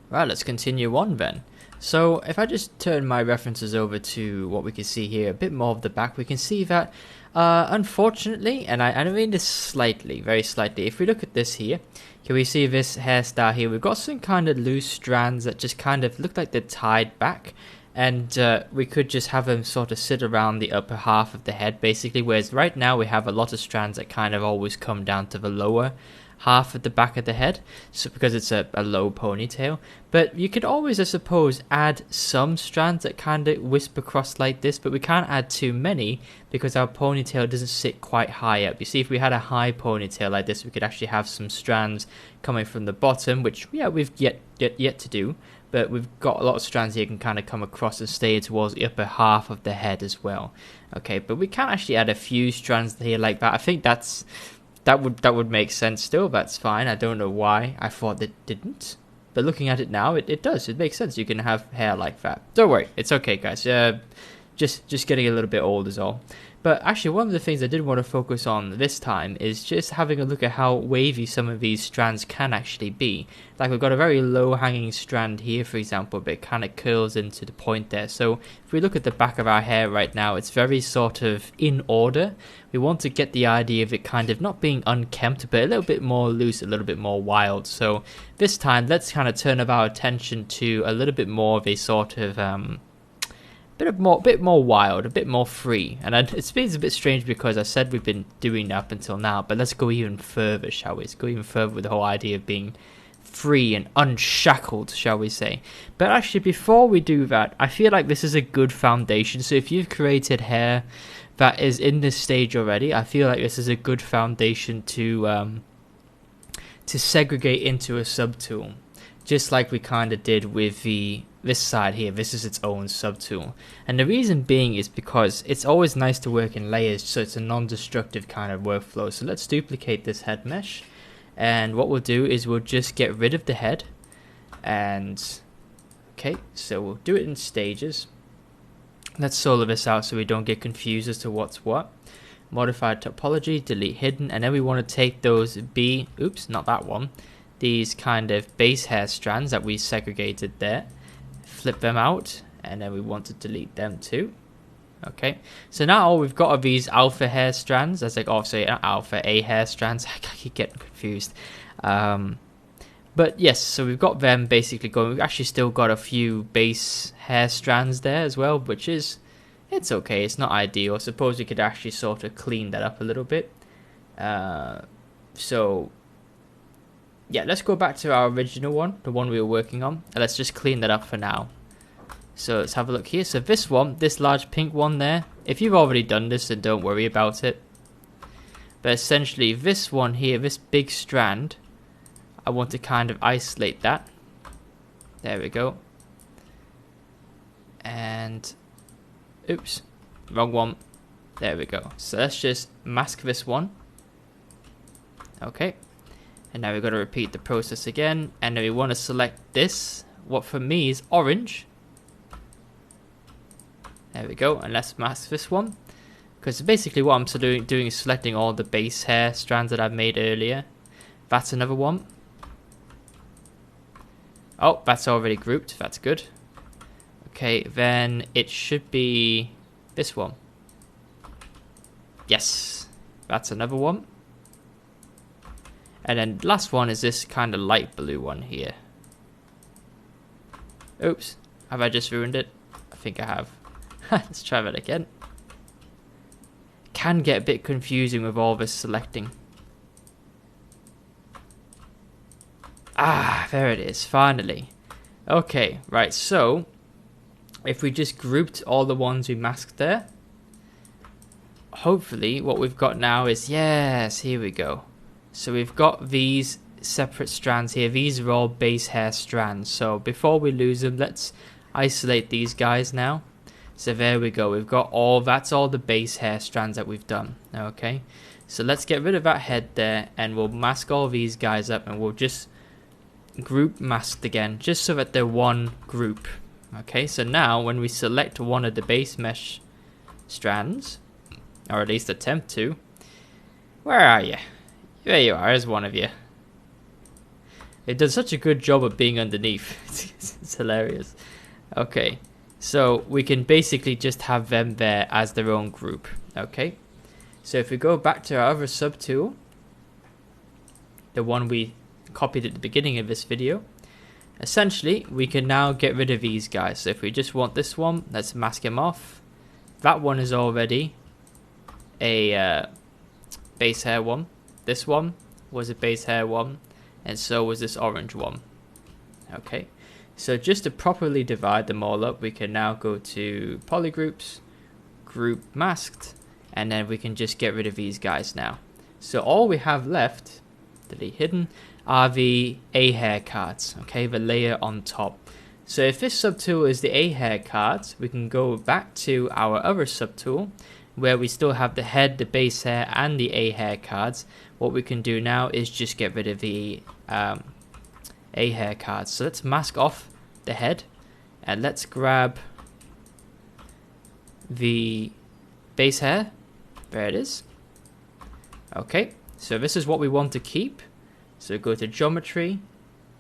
Right, let's continue on then. So if I just turn my references over to what we can see here, a bit more of the back, we can see that unfortunately, and I mean this slightly, very slightly, if we look at this here, can we see this hairstyle here? We've got some kind of loose strands that just kind of look like they're tied back, and we could just have them sort of sit around the upper half of the head basically, whereas right now we have a lot of strands that kind of always come down to the lower half at the back of the head, so because it's a low ponytail. But you could always, I suppose, add some strands that kind of wisp across like this, but we can't add too many because our ponytail doesn't sit quite high up. You see, if we had a high ponytail like this, we could actually have some strands coming from the bottom, which yeah, we've yet to do, but we've got a lot of strands here can kind of come across and stay towards the upper half of the head as well. Okay, but we can actually add a few strands here like that. I think that would make sense still. That's fine. I don't know why I thought it didn't. But looking at it now, it does. It makes sense. You can have hair like that. Don't worry. It's okay, guys. Just getting a little bit old is all. But actually, one of the things I did want to focus on this time is just having a look at how wavy some of these strands can actually be. Like we've got a very low hanging strand here, for example, but it kind of curls into the point there. So if we look at the back of our hair right now, it's very sort of in order. We want to get the idea of it kind of not being unkempt, but a little bit more loose, a little bit more wild. So this time, let's kind of turn up our attention to a little bit more of a sort of bit more wild, a bit more free. And it's been a bit strange because I said we've been doing that up until now, but let's go even further, shall we? Let's go even further with the whole idea of being free and unshackled, shall we say. But actually, before we do that, I feel like this is a good foundation. So if you've created hair that is in this stage already, I feel like this is a good foundation to segregate into a subtool, just like we kind of did with this side here. This is its own subtool, and the reason being is because it's always nice to work in layers, so it's a non-destructive kind of workflow. So let's duplicate this head mesh, and what we'll do is we'll just get rid of the head, and okay, so we'll do it in stages. Let's solo this out so we don't get confused as to what's what. Modify topology, delete hidden, and then we want to take those these kind of base hair strands that we segregated there, flip them out, and then we want to delete them too. Okay, so now all we've got are these alpha hair strands. That's like, alpha A hair strands. I keep getting confused. But yes, so we've got them basically going. We've actually still got a few base hair strands there as well, which is, it's okay. It's not ideal. I suppose we could actually sort of clean that up a little bit. So yeah, let's go back to our original one, the one we were working on, and let's just clean that up for now. So let's have a look here. So this one, this large pink one there, if you've already done this, then don't worry about it. But essentially, this one here, this big strand, I want to kind of isolate that. There we go. And, oops, wrong one. There we go. So let's just mask this one. Okay. And now we've got to repeat the process again. And then we want to select this, what for me is orange. There we go. And let's mask this one. Because basically what I'm doing is selecting all the base hair strands that I've made earlier. That's another one. Oh, that's already grouped. That's good. Okay, then it should be this one. Yes, that's another one. And then last one is this kind of light blue one here. Oops, have I just ruined it? I think I have. Let's try that again. Can get a bit confusing with all this selecting. Ah, there it is, finally. Okay, right, so if we just grouped all the ones we masked there, hopefully what we've got now is, yes, here we go. So we've got these separate strands here. These are all base hair strands. So before we lose them, let's isolate these guys now. So there we go. We've got that's all the base hair strands that we've done. Okay, so let's get rid of that head there, and we'll mask all these guys up, and we'll just group masked again, just so that they're one group. Okay, so now when we select one of the base mesh strands, or at least attempt to, where are you? There you are, there's one of you. It does such a good job of being underneath. It's hilarious. Okay, so we can basically just have them there as their own group. Okay, so if we go back to our other subtool, the one we copied at the beginning of this video, essentially we can now get rid of these guys. So if we just want this one, let's mask him off. That one is already a base hair one. This one was a base hair one, and so was this orange one. Okay, so just to properly divide them all up, we can now go to polygroups, group masked, and then we can just get rid of these guys now. So all we have left, delete hidden, are the A hair cards, okay, the layer on top. So if this subtool is the A hair cards, we can go back to our other subtool where we still have the head, the base hair, and the A hair cards. What we can do now is just get rid of the A hair cards. So let's mask off the head, and let's grab the base hair. There it is. Okay, so this is what we want to keep. So go to geometry,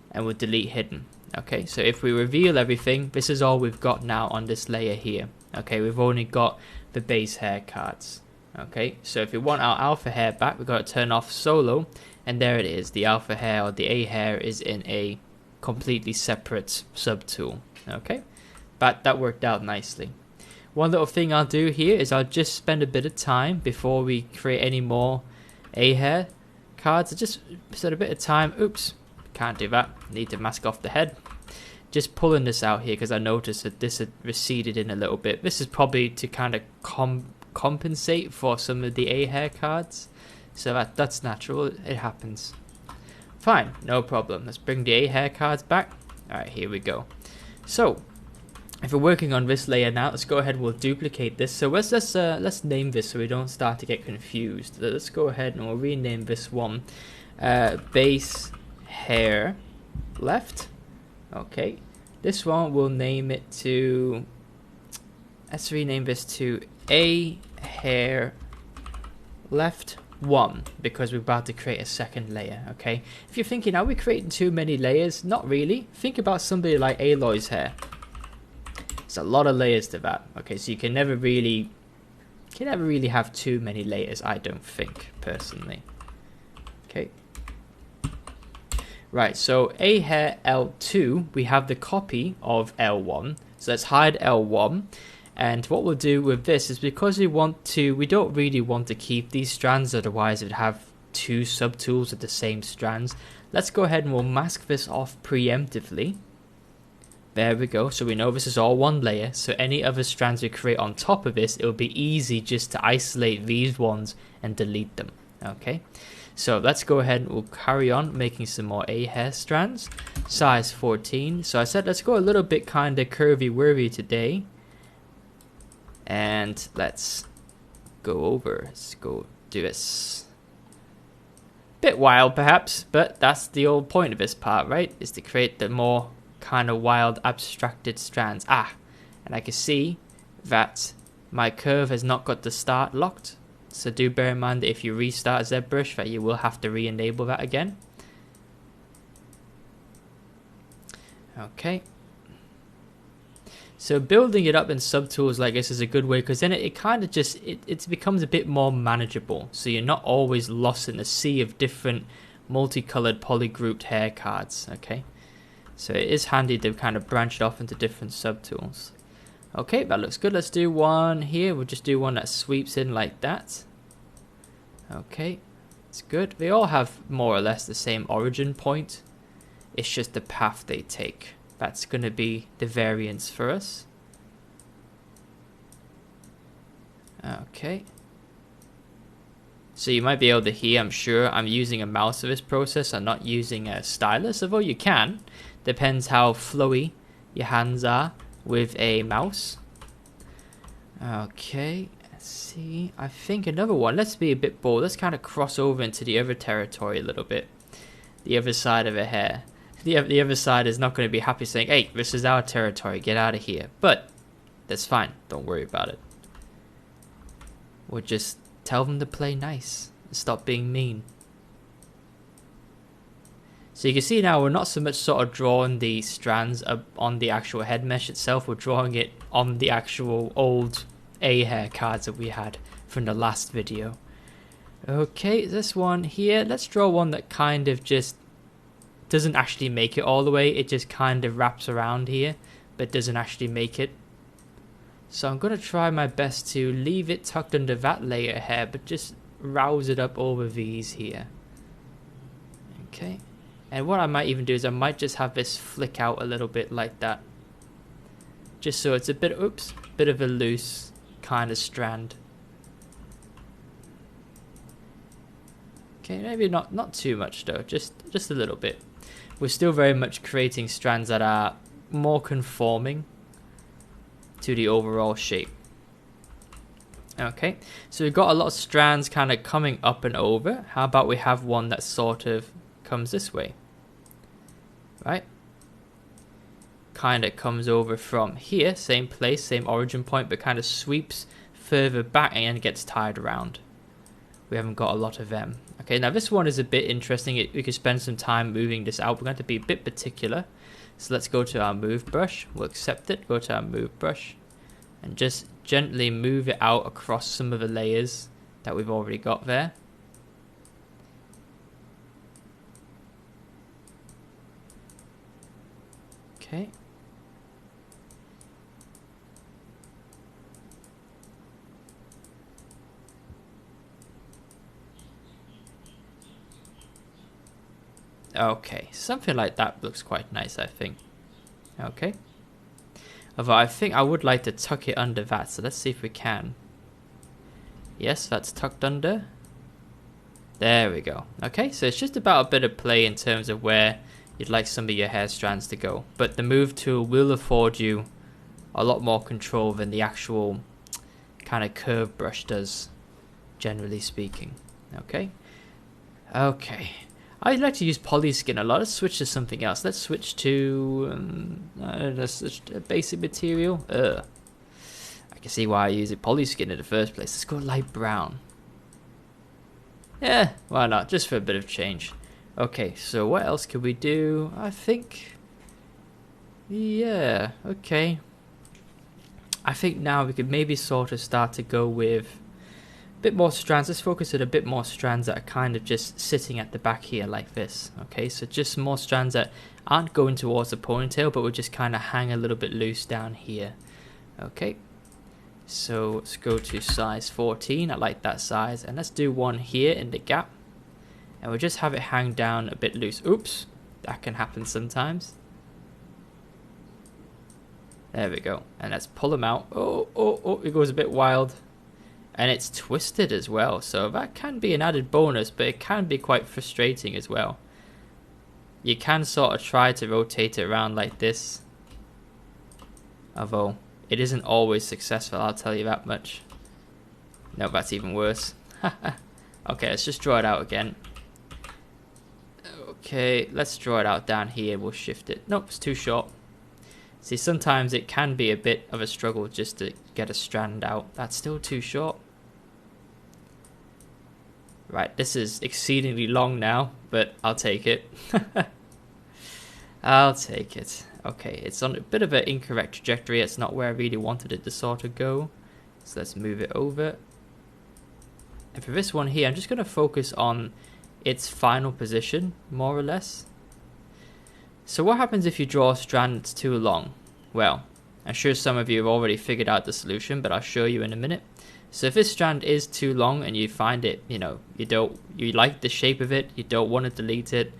and we'll delete hidden. Okay, so if we reveal everything, this is all we've got now on this layer here. Okay, we've only got the base hair cards. Okay, so if we want our alpha hair back, we've got to turn off solo, and there it is. The alpha hair or the A hair is in a completely separate subtool. Okay, but that worked out nicely. One little thing I'll do here is I'll just spend a bit of time before we create any more A hair cards. I just spend a bit of time. Oops, can't do that. Need to mask off the head. Just pulling this out here because I noticed that this had receded in a little bit. This is probably to kind of compensate for some of the A hair cards. So that's natural. It happens. Fine, no problem. Let's bring the A hair cards back. Alright, here we go. So if we're working on this layer now, let's go ahead and we'll duplicate this. So let's name this so we don't start to get confused. Let's go ahead and we'll rename this one base hair left. Okay, this one we'll name it to, let's rename this to A hair left 1, because we're about to create a second layer. Okay, if you're thinking, are we creating too many layers? Not really. Think about somebody like Aloy's hair. There's a lot of layers to that. Okay, so you can never really have too many layers, I don't think, personally. Okay. Right, so A hair L2, we have the copy of L1. So let's hide L1. And what we'll do with this is, because we don't really want to keep these strands, otherwise it would have two subtools of the same strands. Let's go ahead and we'll mask this off preemptively. There we go, so we know this is all one layer, so any other strands we create on top of this, it will be easy just to isolate these ones and delete them. Okay, so let's go ahead and we'll carry on making some more A hair strands. Size 14, so I said let's go a little bit kind of curvy-wurvy today. And let's go do this. Bit wild perhaps, but that's the old point of this part, right? Is to create the more kind of wild abstracted strands. And I can see that my curve has not got the start locked. So do bear in mind that if you restart ZBrush, that you will have to re-enable that again. Okay. So building it up in subtools like this is a good way, because then it kind of just, it becomes a bit more manageable. So you're not always lost in a sea of different multicolored polygrouped hair cards, okay? So it is handy to kind of branch it off into different subtools. Okay, that looks good. Let's do one here. We'll just do one that sweeps in like that. Okay, it's good. They all have more or less the same origin point. It's just the path they take. That's going to be the variance for us. Okay. So you might be able to hear, I'm sure, I'm using a mouse for this process. I'm not using a stylus, although you can. Depends how flowy your hands are with a mouse. Okay, let's see. I think another one. Let's be a bit bold. Let's kind of cross over into the other territory a little bit. The other side of a hair. The other side is not going to be happy saying, hey, this is our territory, get out of here. But that's fine, don't worry about it. We'll just tell them to play nice and stop being mean. So you can see now we're not so much sort of drawing the strands up on the actual head mesh itself, we're drawing it on the actual old A-hair cards that we had from the last video. Okay, this one here, let's draw one that kind of just doesn't actually make it all the way, it just kind of wraps around here, but doesn't actually make it. So I'm going to try my best to leave it tucked under that layer of hair, but just rouse it up over these here. Okay, and what I might even do is I might just have this flick out a little bit like that. Just so it's a bit, bit of a loose kind of strand. Okay, maybe not too much though, just a little bit. We're still very much creating strands that are more conforming to the overall shape. Okay, so we've got a lot of strands kind of coming up and over. How about we have one that sort of comes this way, right? Kind of comes over from here, same place, same origin point, but kind of sweeps further back and gets tied around. We haven't got a lot of them. Okay, now this one is a bit interesting. We could spend some time moving this out. We're going to be a bit particular. So let's go to our move brush. We'll accept it. Go to our move brush. And just gently move it out across some of the layers that we've already got there. Okay. Okay, something like that looks quite nice, I think. Okay. Although I think I would like to tuck it under that, so let's see if we can. Yes, that's tucked under. There we go. Okay, so it's just about a bit of play in terms of where you'd like some of your hair strands to go. But the move tool will afford you a lot more control than the actual kind of curve brush does, generally speaking. Okay. Okay. I'd like to use polyskin a lot. Let's switch to something else. Let's switch to a basic material. I can see why I use polyskin in the first place. Let's go light brown. Yeah, why not? Just for a bit of change. Okay, so what else could we do? I think... yeah, okay. I think now we could maybe sort of start to go with a bit more strands. Let's focus on a bit more strands that are kind of just sitting at the back here like this. Okay, so just more strands that aren't going towards the ponytail, but will just kind of hang a little bit loose down here. Okay, so let's go to size 14. I like that size. And let's do one here in the gap. And we'll just have it hang down a bit loose. Oops, that can happen sometimes. There we go. And let's pull them out. Oh, it goes a bit wild. And it's twisted as well, so that can be an added bonus, but it can be quite frustrating as well. You can sort of try to rotate it around like this, although it isn't always successful, I'll tell you that much. No, that's even worse. Okay, let's just draw it out again. Okay, let's draw it out down here. We'll shift it. Nope, it's too short. See, sometimes it can be a bit of a struggle just to get a strand out. That's still too short. Right, this is exceedingly long now, but I'll take it. I'll take it. Okay, it's on a bit of an incorrect trajectory. It's not where I really wanted it to sort of go. So let's move it over. And for this one here, I'm just going to focus on its final position, more or less. So what happens if you draw a strand that's too long? Well, I'm sure some of you have already figured out the solution, but I'll show you in a minute. So if this strand is too long and you find it, you like the shape of it, you don't want to delete it,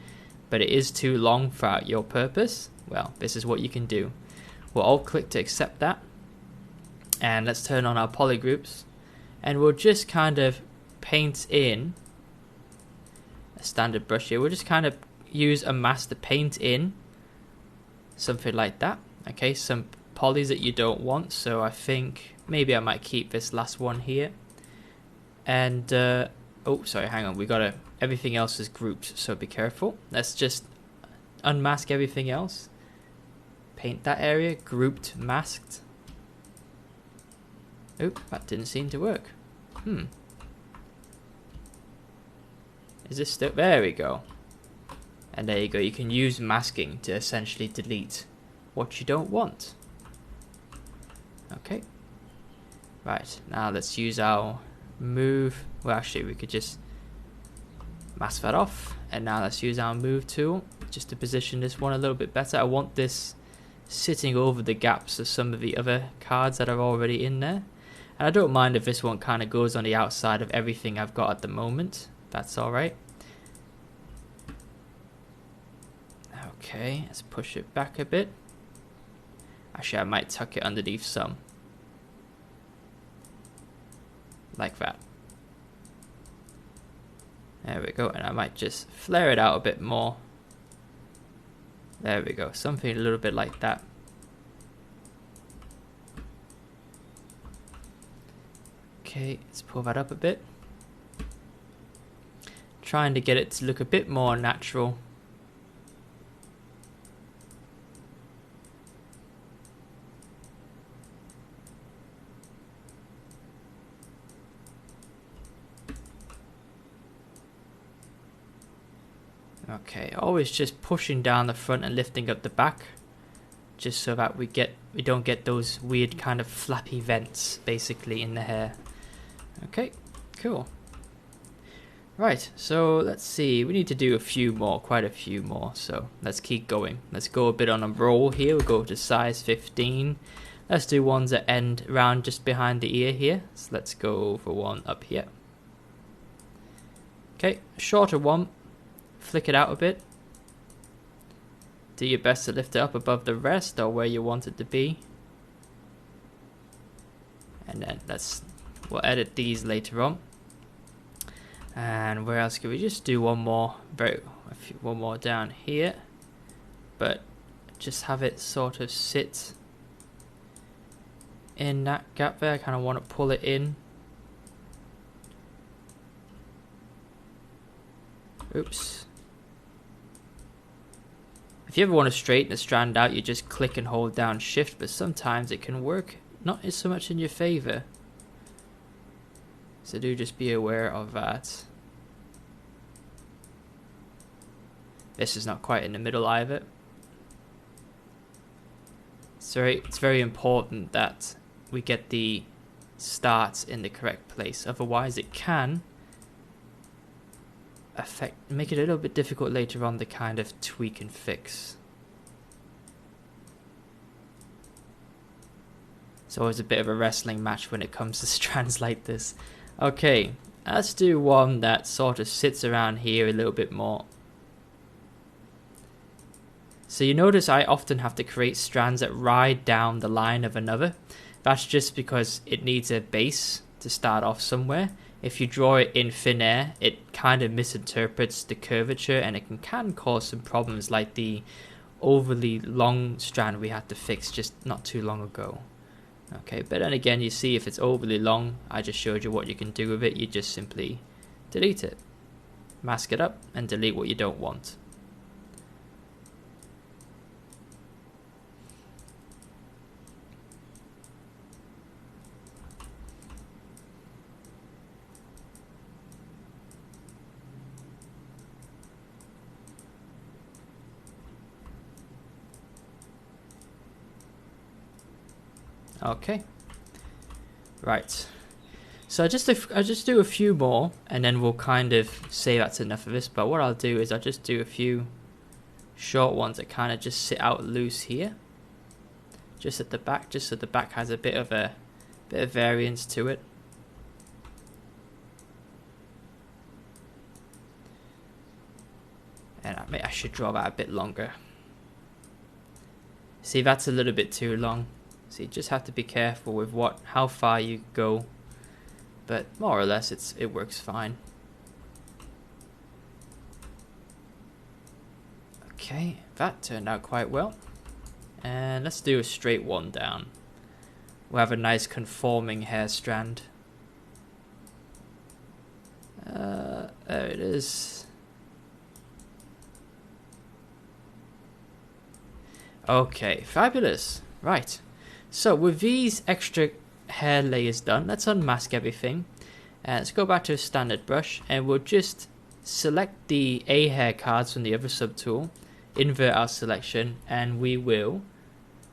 but it is too long for your purpose, well, this is what you can do. We'll all click to accept that. And let's turn on our poly groups. And we'll just kind of paint in a standard brush here. We'll just kind of use a mask to paint in something like that. Okay, some polys that you don't want, so I think maybe I might keep this last one here. And oh, sorry, hang on, everything else is grouped, so be careful. Let's just unmask everything else, paint that area, grouped, masked. Oh, that didn't seem to work. Is this still, there we go. And there you go, you can use masking to essentially delete what you don't want. Okay. Right, now let's use our move. Well, actually, we could just mask that off. And now let's use our move tool just to position this one a little bit better. I want this sitting over the gaps of some of the other cards that are already in there. And I don't mind if this one kind of goes on the outside of everything I've got at the moment. That's alright. Okay, let's push it back a bit. Actually, I might tuck it underneath some. Like that. There we go, and I might just flare it out a bit more. There we go, something a little bit like that. Okay, let's pull that up a bit. Trying to get it to look a bit more natural. Okay, always just pushing down the front and lifting up the back, just so that we don't get those weird kind of flappy vents basically in the hair. Okay, cool. Right, so let's see, we need to do a few more, quite a few more, so let's keep going. Let's go a bit on a roll here. We'll go to size 15. Let's do ones that end around just behind the ear here. So let's go for one up here. Okay, a shorter one. Flick it out a bit. Do your best to lift it up above the rest or where you want it to be. And then we'll edit these later on. And where else could we just do one more? One more down here. But just have it sort of sit in that gap there. I kind of want to pull it in. Oops. If you ever want to straighten a strand out, you just click and hold down shift, but sometimes it can work not so much in your favor. So do just be aware of that. This is not quite in the middle either. It's very important that we get the starts in the correct place. Otherwise it can make it a little bit difficult later on to kind of tweak and fix. It's always a bit of a wrestling match when it comes to strands like this. Okay, let's do one that sort of sits around here a little bit more. So you notice I often have to create strands that ride down the line of another. That's just because it needs a base to start off somewhere. If you draw it in thin air, it kind of misinterprets the curvature and it can cause some problems like the overly long strand we had to fix just not too long ago. Okay, but then again, you see if it's overly long, I just showed you what you can do with it. You just simply delete it, mask it up, and delete what you don't want. Okay, right, so I just do a few more and then we'll kind of say that's enough of this. But what I'll do is I'll just do a few short ones that kind of just sit out loose here, just at the back, just so the back has a bit of variance to it. And I should draw that a bit longer. See, that's a little bit too long. So you just have to be careful with how far you go, but more or less it works fine. Okay, that turned out quite well. And let's do a straight one down. We'll have a nice conforming hair strand. There it is. Okay, fabulous. Right. So with these extra hair layers done, let's unmask everything. Let's go back to a standard brush and we'll just select the A hair cards from the other subtool, invert our selection, and we will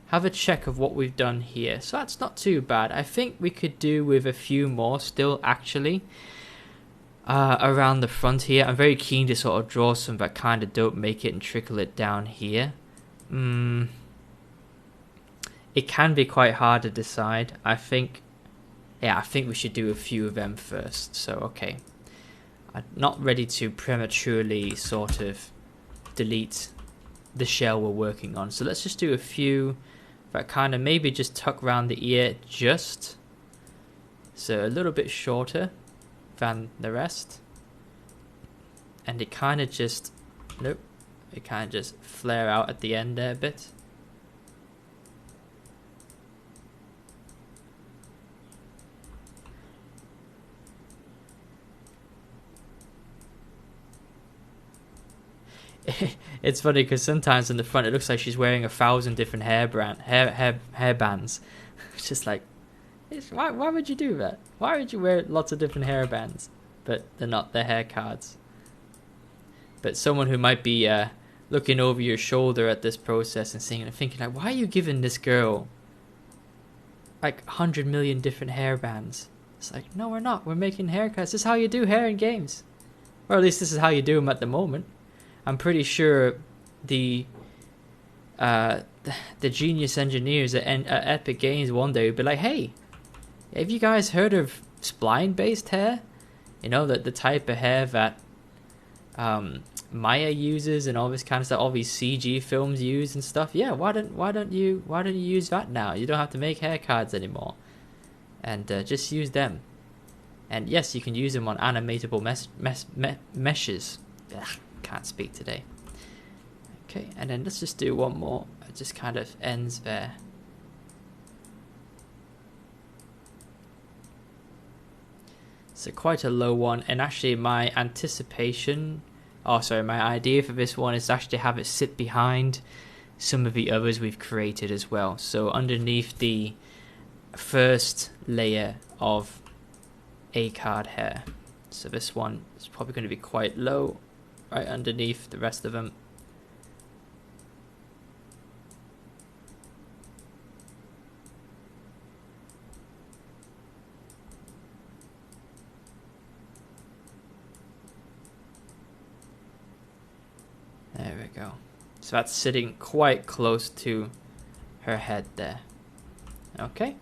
have a check of what we've done here. So that's not too bad. I think we could do with a few more still, actually, around the front here. I'm very keen to sort of draw some that kind of don't make it and trickle it down here. It can be quite hard to decide. I think we should do a few of them first. So, okay. I'm not ready to prematurely sort of delete the shell we're working on. So let's just do a few that kind of maybe just tuck around the ear just. So a little bit shorter than the rest. And it kind of just, nope, it kind of just flare out at the end there a bit. It's funny because sometimes in the front it looks like she's wearing 1,000 different hair bands. It's just like, why would you do that? Why would you wear lots of different hair bands? But they're not, they're hair cards. But someone who might be looking over your shoulder at this process and thinking like, why are you giving this girl like 100 million different hair bands? It's like, no, we're not. We're making haircuts. This is how you do hair in games. Or at least this is how you do them at the moment. I'm pretty sure the genius engineers at Epic Games one day would be like, hey, have you guys heard of spline-based hair? You know, the type of hair that Maya uses and all this kind of stuff, all these CG films use and stuff. Yeah, why don't you use that now? You don't have to make hair cards anymore, and just use them. And yes, you can use them on animatable meshes. Ugh. Can't speak today. Okay, and then let's just do one more. It just kind of ends there. So quite a low one, and actually my idea for this one is to actually have it sit behind some of the others we've created as well. So underneath the first layer of A card hair. So this one is probably going to be quite low, right underneath the rest of them. There we go. So that's sitting quite close to her head there. Okay.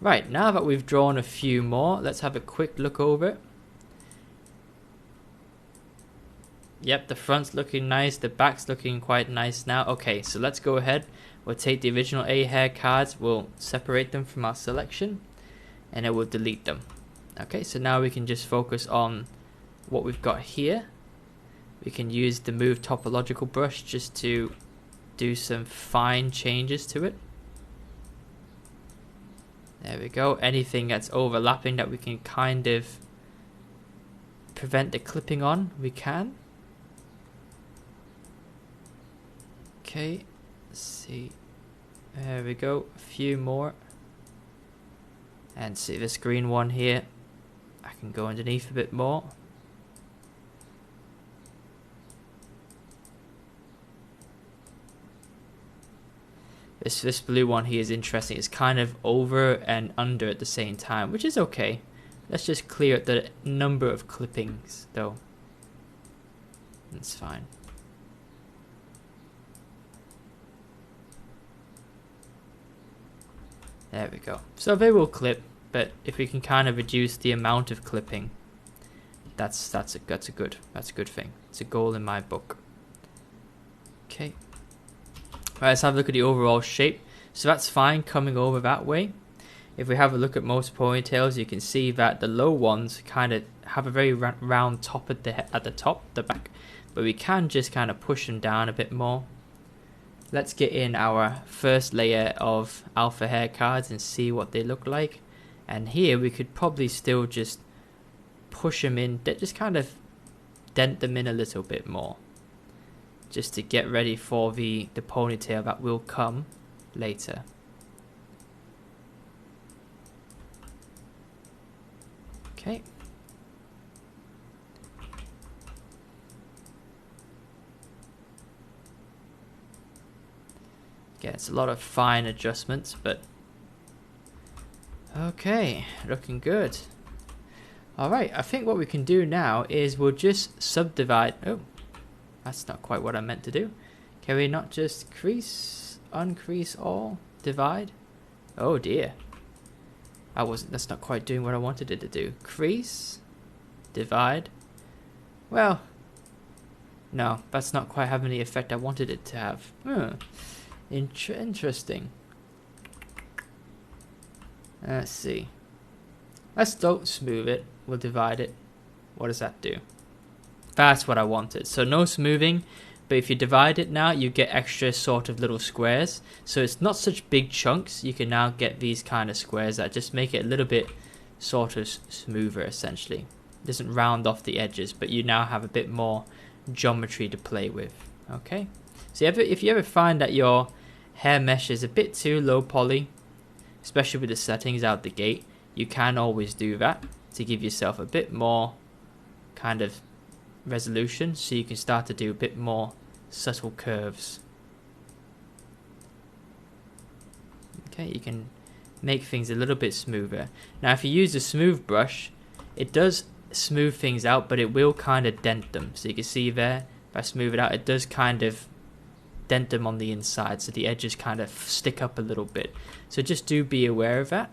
Right, now that we've drawn a few more, let's have a quick look over it. Yep, the front's looking nice, the back's looking quite nice now. Okay, so let's go ahead. We'll take the original A hair cards, we'll separate them from our selection, and then we'll delete them. Okay, so now we can just focus on what we've got here. We can use the Move Topological brush just to do some fine changes to it. There we go. Anything that's overlapping that we can kind of prevent the clipping on, we can. Okay, let's see. There we go. A few more. And see this green one here. I can go underneath a bit more. This blue one here is interesting. It's kind of over and under at the same time, which is okay. Let's just clear the number of clippings, though. That's fine. There we go. So they will clip, but if we can kind of reduce the amount of clipping, that's a good thing. It's a goal in my book. Okay. Right, let's have a look at the overall shape. So that's fine coming over that way. If we have a look at most ponytails, you can see that the low ones kind of have a very round top at the top, the back, but we can just kind of push them down a bit more. Let's get in our first layer of alpha hair cards and see what they look like. And here we could probably still just push them in, just kind of dent them in a little bit more, just to get ready for the ponytail that will come later. Okay. Yeah, it's a lot of fine adjustments, but okay, looking good. Alright, I think what we can do now is we'll just subdivide. Oh, that's not quite what I meant to do. Can we not just crease, uncrease all, divide? Oh dear. That's not quite doing what I wanted it to do. Crease, divide. Well, no, that's not quite having the effect I wanted it to have. Interesting. Let's see. Let's don't smooth it. We'll divide it. What does that do? That's what I wanted. So no smoothing, but if you divide it now, you get extra sort of little squares. So it's not such big chunks. You can now get these kind of squares that just make it a little bit sort of smoother, essentially. It doesn't round off the edges, but you now have a bit more geometry to play with. Okay. So if you ever find that your hair mesh is a bit too low poly, especially with the settings out the gate, you can always do that to give yourself a bit more kind of resolution, so you can start to do a bit more subtle curves. Okay, you can make things a little bit smoother. Now if you use a smooth brush, it does smooth things out, but it will kind of dent them. So you can see there, if I smooth it out, it does kind of dent them on the inside, so the edges kind of stick up a little bit. So just do be aware of that.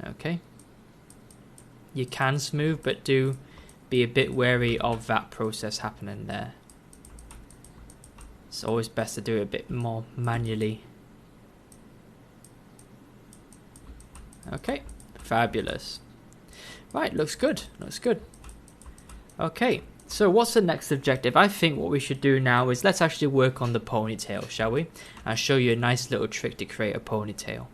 Okay, you can smooth, but do be a bit wary of that process happening there. It's always best to do it a bit more manually. Okay, fabulous. Right, looks good, looks good. Okay, so what's the next objective? I think what we should do now is let's actually work on the ponytail, shall we? I'll show you a nice little trick to create a ponytail.